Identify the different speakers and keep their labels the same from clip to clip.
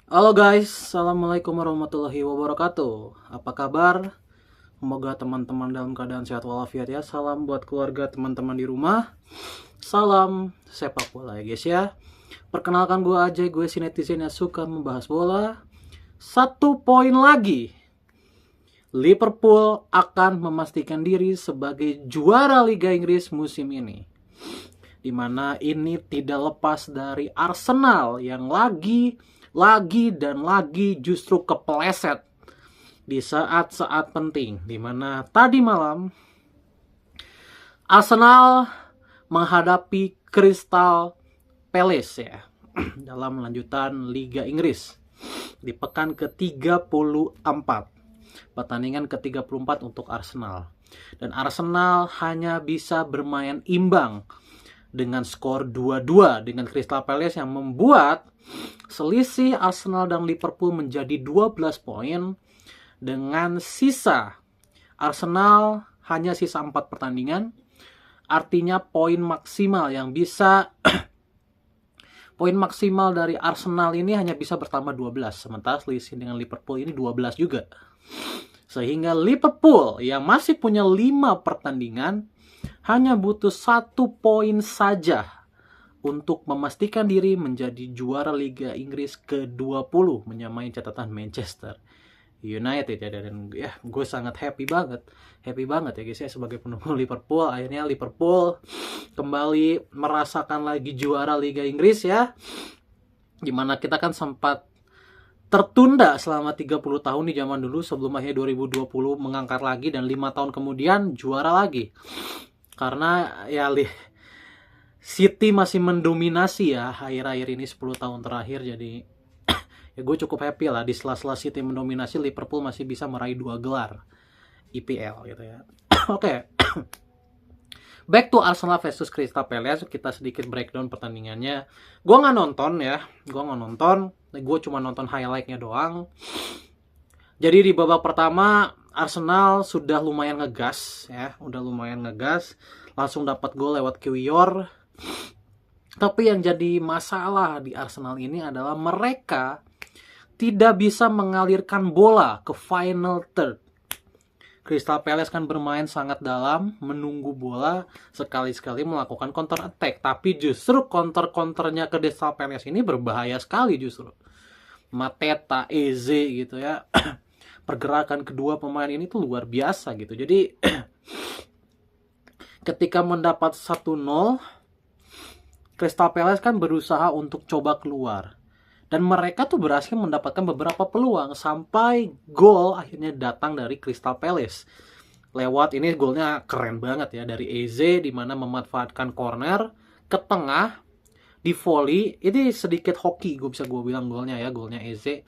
Speaker 1: Halo guys, Assalamualaikum warahmatullahi wabarakatuh. Apa kabar? Semoga teman-teman dalam keadaan sehat walafiat ya. Salam buat keluarga teman-teman di rumah. Salam sepak bola ya guys ya. Perkenalkan gue Ajay, gue si netizen yang suka membahas bola. 1 poin lagi. Liverpool akan memastikan diri sebagai juara Liga Inggris musim ini. Dimana ini tidak lepas dari Arsenal yang lagi justru kepeleset di saat-saat penting, dimana tadi malam Arsenal menghadapi Crystal Palace ya dalam lanjutan Liga Inggris di pekan ke-34, pertandingan ke-34 untuk Arsenal, dan Arsenal hanya bisa bermain imbang dengan skor 2-2 dengan Crystal Palace yang membuat selisih Arsenal dan Liverpool menjadi 12 poin. Dengan sisa Arsenal hanya sisa 4 pertandingan, artinya poin maksimal yang bisa poin maksimal dari Arsenal ini hanya bisa bertambah 12, sementara selisih dengan Liverpool ini 12 juga. Sehingga Liverpool yang masih punya 5 pertandingan hanya butuh 1 poin saja untuk memastikan diri menjadi juara Liga Inggris ke-20, menyamai catatan Manchester United ya. Dan ya gue sangat happy banget ya guys ya, sebagai pendukung Liverpool. Akhirnya Liverpool kembali merasakan lagi juara Liga Inggris ya, dimana kita kan sempat tertunda selama 30 tahun di zaman dulu sebelum akhirnya 2020 mengangkat lagi, dan 5 tahun kemudian juara lagi. Karena ya City masih mendominasi ya akhir-akhir ini 10 tahun terakhir. Jadi ya gue cukup happy lah, di sela-sela City mendominasi, Liverpool masih bisa meraih 2 gelar IPL gitu ya. Oke. Back to Arsenal versus Crystal Palace, kita sedikit breakdown pertandingannya. Gue nggak nonton, gue cuma nonton highlightnya doang. Jadi di babak pertama Arsenal sudah lumayan ngegas, langsung dapat gol lewat Kiwior. Tapi yang jadi masalah di Arsenal ini adalah mereka tidak bisa mengalirkan bola ke final third. Crystal Palace kan bermain sangat dalam, menunggu bola, sekali-sekali melakukan counter attack. Tapi justru counter-counternya ke Crystal Palace ini berbahaya sekali justru. Mateta, Eze gitu ya. Pergerakan kedua pemain ini tuh luar biasa gitu. Jadi ketika mendapat 1-0, Crystal Palace kan berusaha untuk coba keluar. Dan mereka tuh berhasil mendapatkan beberapa peluang sampai gol akhirnya datang dari Crystal Palace. Lewat ini golnya keren banget ya dari Eze, di mana memanfaatkan corner ke tengah di volley. Ini sedikit hoki gue bilang golnya Eze.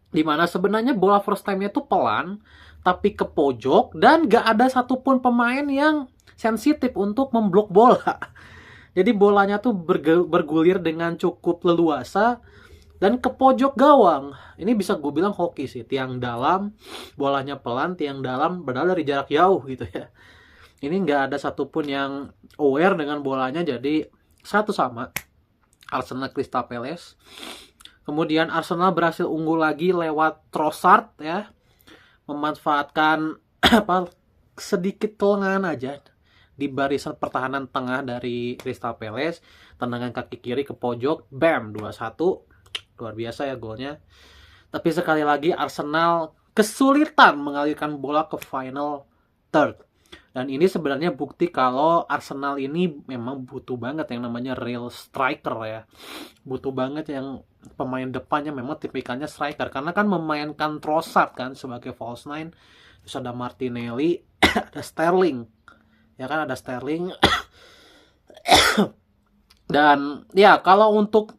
Speaker 1: Di mana sebenarnya bola first time-nya tuh pelan tapi ke pojok, dan gak ada satupun pemain yang sensitif untuk memblok bola. Jadi bolanya tuh bergulir dengan cukup leluasa dan ke pojok gawang. Ini bisa gue bilang hoki sih. Tiang dalam, bolanya pelan, tiang dalam padahal dari jarak jauh gitu ya. Ini nggak ada satupun yang aware dengan bolanya. Jadi 1-1 Arsenal Crystal Palace. Kemudian Arsenal berhasil unggul lagi lewat Trossard ya, memanfaatkan sedikit kelengahan aja di barisan pertahanan tengah dari Crystal Palace, tendangan kaki kiri ke pojok, bam, 2-1. Luar biasa ya golnya. Tapi sekali lagi Arsenal kesulitan mengalirkan bola ke final third. Dan ini sebenarnya bukti kalau Arsenal ini memang butuh banget yang namanya real striker ya. Butuh banget yang pemain depannya memang tipikalnya striker. Karena kan memainkan Trossard kan sebagai false nine. Terus ada Martinelli, ada Sterling. Ya kan, ada Sterling. Dan ya kalau untuk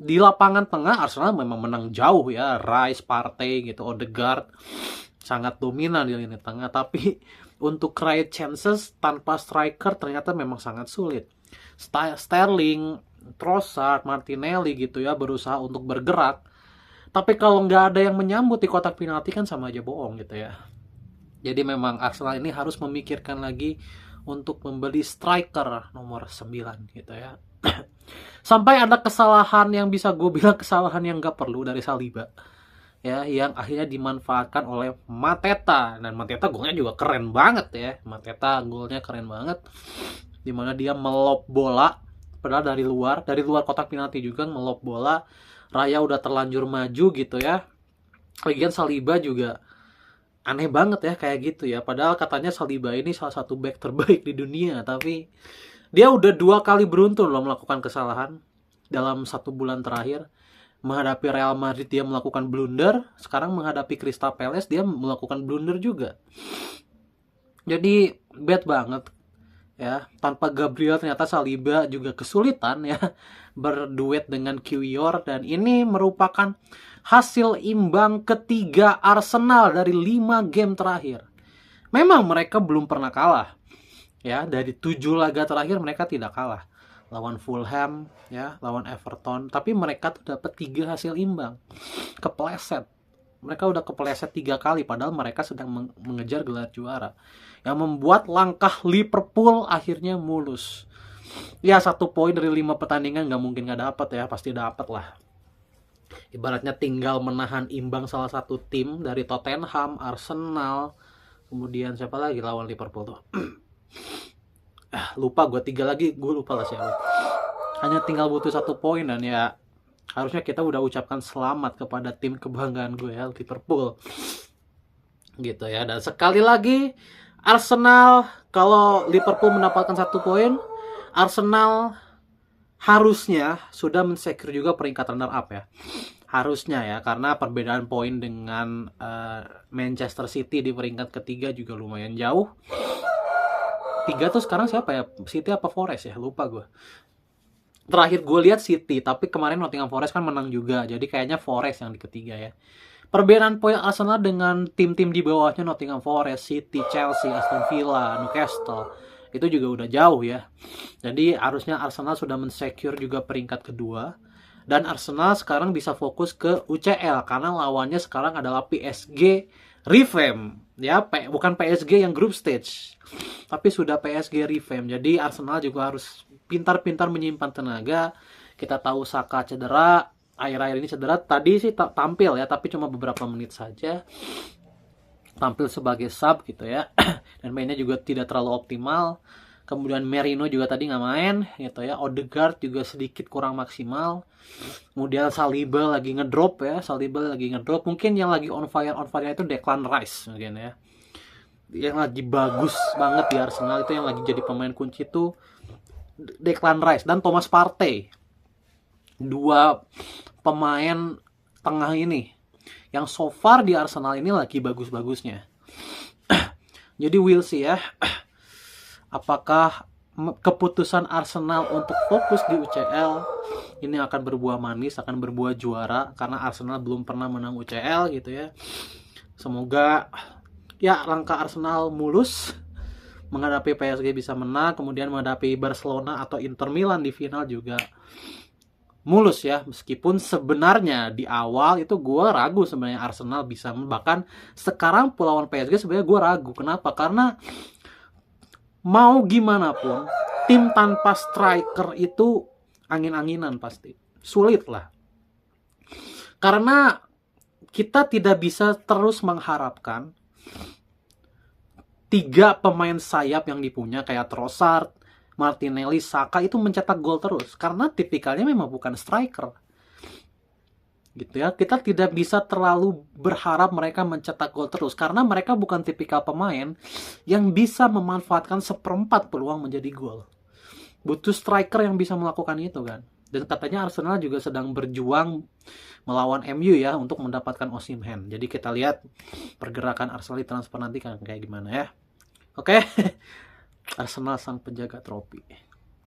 Speaker 1: di lapangan tengah Arsenal memang menang jauh ya, Rice, Partey gitu, Odegaard sangat dominan di lini tengah. Tapi untuk create chances tanpa striker ternyata memang sangat sulit. Sterling, Trossard, Martinelli gitu ya berusaha untuk bergerak, tapi kalau nggak ada yang menyambut di kotak penalti kan sama aja bohong gitu ya. Jadi memang Arsenal ini harus memikirkan lagi untuk membeli striker nomor 9 gitu ya. Sampai ada kesalahan yang bisa gue bilang kesalahan yang gak perlu dari Saliba, ya, yang akhirnya dimanfaatkan oleh Mateta. Dan Mateta golnya juga keren banget ya. Mateta golnya keren banget, dimana dia melop bola padahal dari luar kotak penalti juga melop bola. Raya udah terlanjur maju gitu ya. Lagian Saliba juga aneh banget ya kayak gitu ya. Padahal katanya Saliba ini salah satu back terbaik di dunia, tapi dia udah 2 kali beruntun loh melakukan kesalahan dalam 1 bulan terakhir. Menghadapi Real Madrid dia melakukan blunder, sekarang menghadapi Crystal Palace dia melakukan blunder juga. Jadi bad banget ya. Tanpa Gabriel ternyata Saliba juga kesulitan ya berduet dengan Kiwior, dan ini merupakan hasil imbang ketiga Arsenal dari 5 game terakhir. Memang mereka belum pernah kalah. Ya, dari 7 laga terakhir mereka tidak kalah. Lawan Fulham, ya, lawan Everton, tapi mereka tuh dapat 3 hasil imbang. Kepleset. Mereka udah kepleset 3 kali padahal mereka sedang mengejar gelar juara. Yang membuat langkah Liverpool akhirnya mulus. Ya, 1 poin dari 5 pertandingan nggak mungkin nggak dapat ya, pasti dapat lah. Ibaratnya tinggal menahan imbang salah satu tim dari Tottenham, Arsenal, kemudian siapa lagi lawan Liverpool tuh. Lupa gue, 3 lagi gue lupa lah siapa. Hanya tinggal butuh 1 poin, dan ya harusnya kita udah ucapkan selamat kepada tim kebanggaan gue ya, Liverpool gitu ya. Dan sekali lagi Arsenal, kalau Liverpool mendapatkan 1 poin, Arsenal harusnya sudah mensecure juga peringkat runner up ya. Harusnya ya, karena perbedaan poin dengan Manchester City di peringkat ketiga juga lumayan jauh. 3 tuh sekarang siapa ya? City apa Forest ya? Lupa gue. Terakhir gue lihat City, tapi kemarin Nottingham Forest kan menang juga. Jadi kayaknya Forest yang di ketiga ya. Perbedaan poin Arsenal dengan tim-tim di bawahnya Nottingham Forest, City, Chelsea, Aston Villa, Newcastle, itu juga udah jauh ya. Jadi harusnya Arsenal sudah mensecure juga peringkat kedua. Dan Arsenal sekarang bisa fokus ke UCL karena lawannya sekarang adalah PSG revamp ya, bukan PSG yang group stage, tapi sudah PSG revamp. Jadi Arsenal juga harus pintar-pintar menyimpan tenaga. Kita tahu Saka cedera, akhir-akhir ini cedera. Tadi sih tampil ya, tapi cuma beberapa menit saja. Tampil sebagai sub gitu ya. Dan mainnya juga tidak terlalu optimal. Kemudian Merino juga tadi nggak main gitu ya. Odegaard juga sedikit kurang maksimal. Kemudian Saliba lagi ngedrop ya. Mungkin yang lagi on fire itu Declan Rice mungkin ya. Yang lagi bagus banget di Arsenal itu, yang lagi jadi pemain kunci itu Declan Rice dan Thomas Partey. 2 pemain tengah ini yang so far di Arsenal ini lagi bagus-bagusnya. Jadi we'll see ya. Apakah keputusan Arsenal untuk fokus di UCL ini akan berbuah manis, akan berbuah juara, karena Arsenal belum pernah menang UCL gitu ya. Semoga ya langkah Arsenal mulus, menghadapi PSG bisa menang, kemudian menghadapi Barcelona atau Inter Milan di final juga mulus ya. Meskipun sebenarnya di awal itu gue ragu sebenarnya Arsenal bisa, bahkan sekarang pun lawan PSG sebenarnya gue ragu. Kenapa? Karena mau gimana pun tim tanpa striker itu angin-anginan pasti. Sulit lah. Karena kita tidak bisa terus mengharapkan 3 pemain sayap yang dipunya kayak Trossard, Martinelli, Saka itu mencetak gol terus. Karena tipikalnya memang bukan striker. Gitu ya, kita tidak bisa terlalu berharap mereka mencetak gol terus karena mereka bukan tipikal pemain yang bisa memanfaatkan 1/4 peluang menjadi gol. Butuh striker yang bisa melakukan itu kan. Dan katanya Arsenal juga sedang berjuang melawan MU ya untuk mendapatkan Osimhen. Jadi kita lihat pergerakan Arsenal di transfer nanti kan kayak gimana ya. Oke. Arsenal sang penjaga trofi.